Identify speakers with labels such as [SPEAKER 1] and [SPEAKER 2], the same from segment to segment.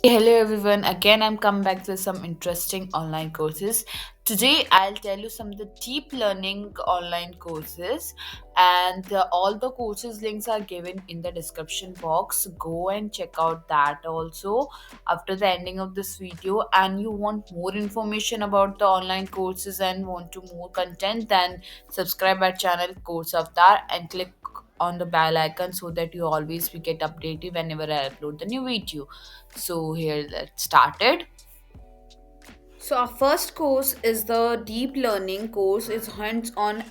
[SPEAKER 1] Hello everyone, again I'm come back with some interesting online courses. Today I'll tell you some of the deep learning online courses and all the courses links are given in the description box. Go and check out that also after the ending of this video, and you want more information about the online courses and want to more content, then subscribe our channel CourseAvatar and click on the bell icon so that you always will get updated whenever I upload the new video. So here, let's start it. So our first course is the deep learning course. It's hands-on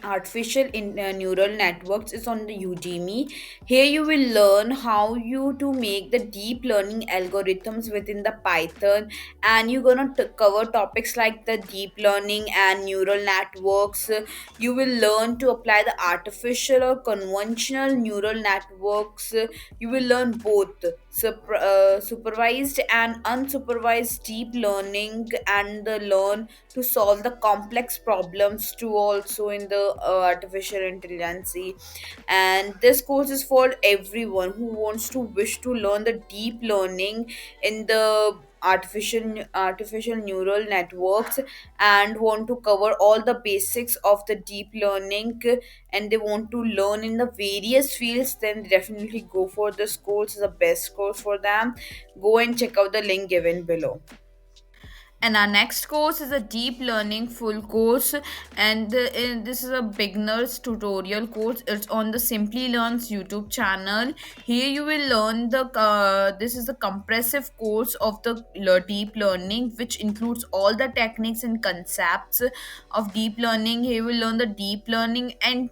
[SPEAKER 1] neural networks. It's on the Udemy. Here you will learn how you to make the deep learning algorithms within the Python, and you're gonna cover topics like the deep learning and neural networks. You will learn to apply the artificial or conventional neural networks. You will learn both supervised and unsupervised deep learning, and learn to solve the complex problems too also in the artificial intelligence. And this course is for everyone who wants to wish to learn the deep learning in the artificial neural networks, and want to cover all the basics of the deep learning, and they want to learn in the various fields, then definitely go for this course. Is the best course for them. Go and check out the link given below. And our next course is a deep learning full course, and this is a beginner's tutorial course. It's on the Simplilearn's YouTube channel. Here you will learn the this is a compressive course of the deep learning, which includes all the techniques and concepts of deep learning. Here you will learn the deep learning and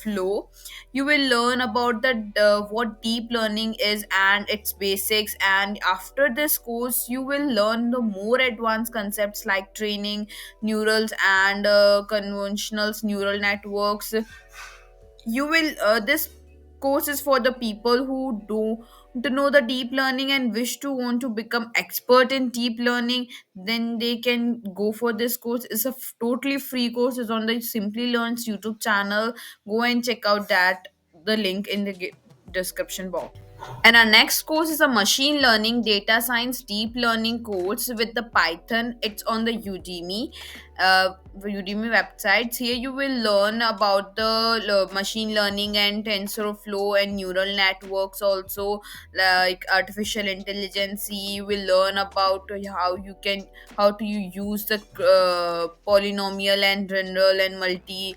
[SPEAKER 1] flow. You will learn about the what deep learning is and its basics, and after this course you will learn the more advanced concepts like training neurals and conventional neural networks. You will This course is for the people who do to know the deep learning and wish to want to become expert in deep learning, then they can go for this course. It's a totally free course. It's on the Simply Learns YouTube channel. Go and check out that, the link in the description box. And our next course is a machine learning data science deep learning course with the Python. It's on the Udemy websites. Here you will learn about the machine learning and TensorFlow and neural networks also, like artificial intelligence. You will learn about how to you use the polynomial and general and multi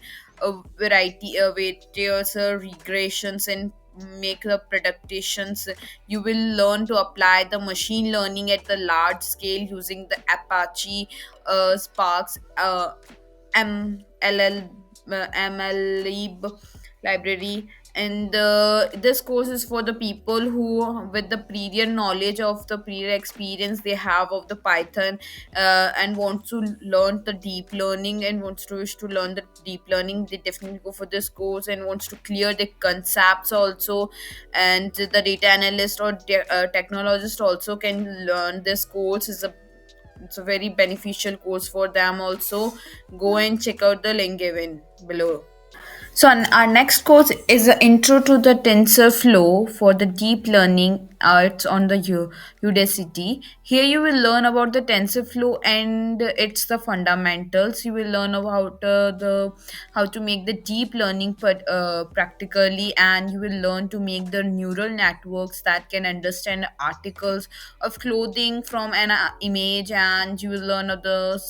[SPEAKER 1] variety various regressions and make the predictions. You will learn to apply the machine learning at the large scale using the Apache Sparks MLL MLlib library. And this course is for the people who with the prior knowledge of the prior experience they have of the Python, and want to learn the deep learning and wants to wish to learn the deep learning. They definitely go for this course and wants to clear the concepts also. And the data analyst or technologist also can learn this course. It's a very beneficial course for them also. Go and check out the link given below. So our next course is the intro to the TensorFlow for the deep learning. It's on the Udacity. Here you will learn about the TensorFlow and it's the fundamentals. You will learn about the how to make the deep learning practically, and you will learn to make the neural networks that can understand articles of clothing from an image, and you will learn of the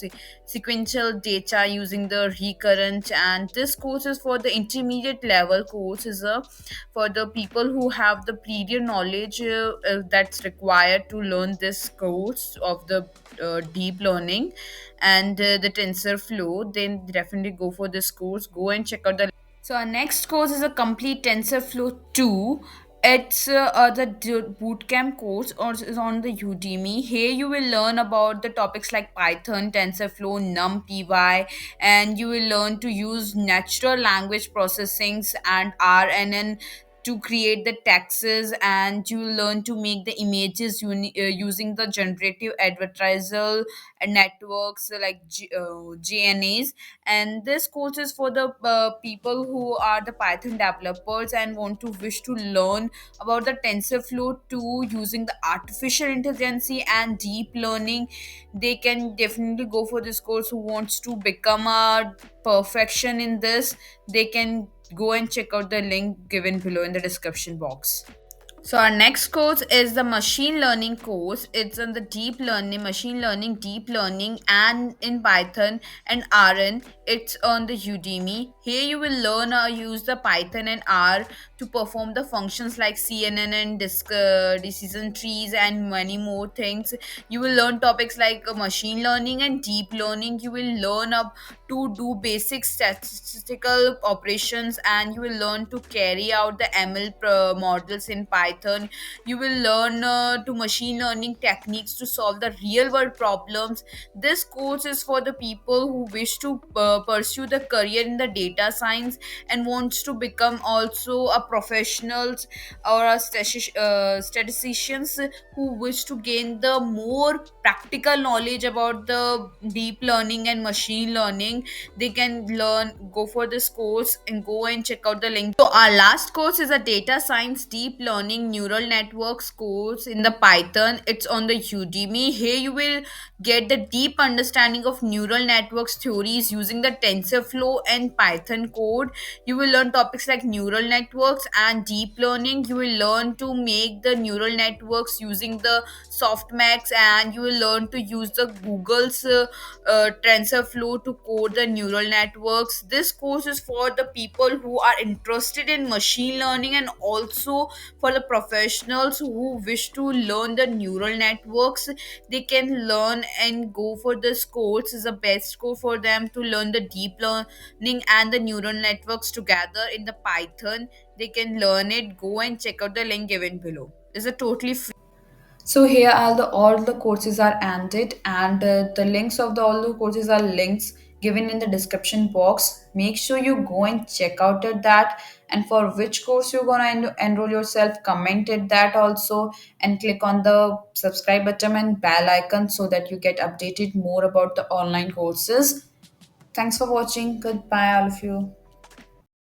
[SPEAKER 1] sequential data using the recurrent. And this course is for the intermediate level course. Is for the people who have the prior knowledge that's required to learn this course of the deep learning and the TensorFlow. Then definitely go for this course. Go and check out the. So our next course is a complete TensorFlow 2. It's the bootcamp course or is on the Udemy. Here you will learn about the topics like Python, TensorFlow, NumPy, and you will learn to use natural language processings and RNN to create the taxes, and you will learn to make the images using the generative adversarial networks like GNAs. And this course is for the people who are the Python developers and want to wish to learn about the TensorFlow 2 using the artificial intelligence and deep learning. They can definitely go for this course. Who wants to become a perfection in this, they can go and check out the link given below in the description box. So our next course is the machine learning course. It's on the deep learning, machine learning, deep learning, and in Python and RN. It's on the Udemy. Here you will learn use the Python and R to perform the functions like CNN and decision trees and many more things. You will learn topics like machine learning and deep learning. You will learn to do basic statistical operations, and you will learn to carry out the ML models in Python. You will learn to machine learning techniques to solve the real world problems. This course is for the people who wish to pursue the career in the data science and wants to become also a professionals or a statisticians who wish to gain the more practical knowledge about the deep learning and machine learning. They can learn, go for this course and go and check out the link. So our last course is a data science deep learning neural networks course in the Python. It's on the Udemy. Here you will get the deep understanding of neural networks theories using the TensorFlow and Python code. You will learn topics like neural networks and deep learning. You will learn to make the neural networks using the softmax, and you will learn to use the Google's TensorFlow to code the neural networks. This course is for the people who are interested in machine learning and also for the professionals who wish to learn the neural networks. They can learn and go for this course. Is the best course for them to learn the deep learning and the neural networks together in the Python. They can learn it. Go and check out the link given below. It's a totally free. So here all the courses are ended, and the links of the all the courses are links given in the description box. Make sure you go and check out at that, and for which course you're gonna enroll yourself, comment it that also, and click on the subscribe button and bell icon so that you get updated more about the online courses. Thanks for watching. Goodbye, all of you.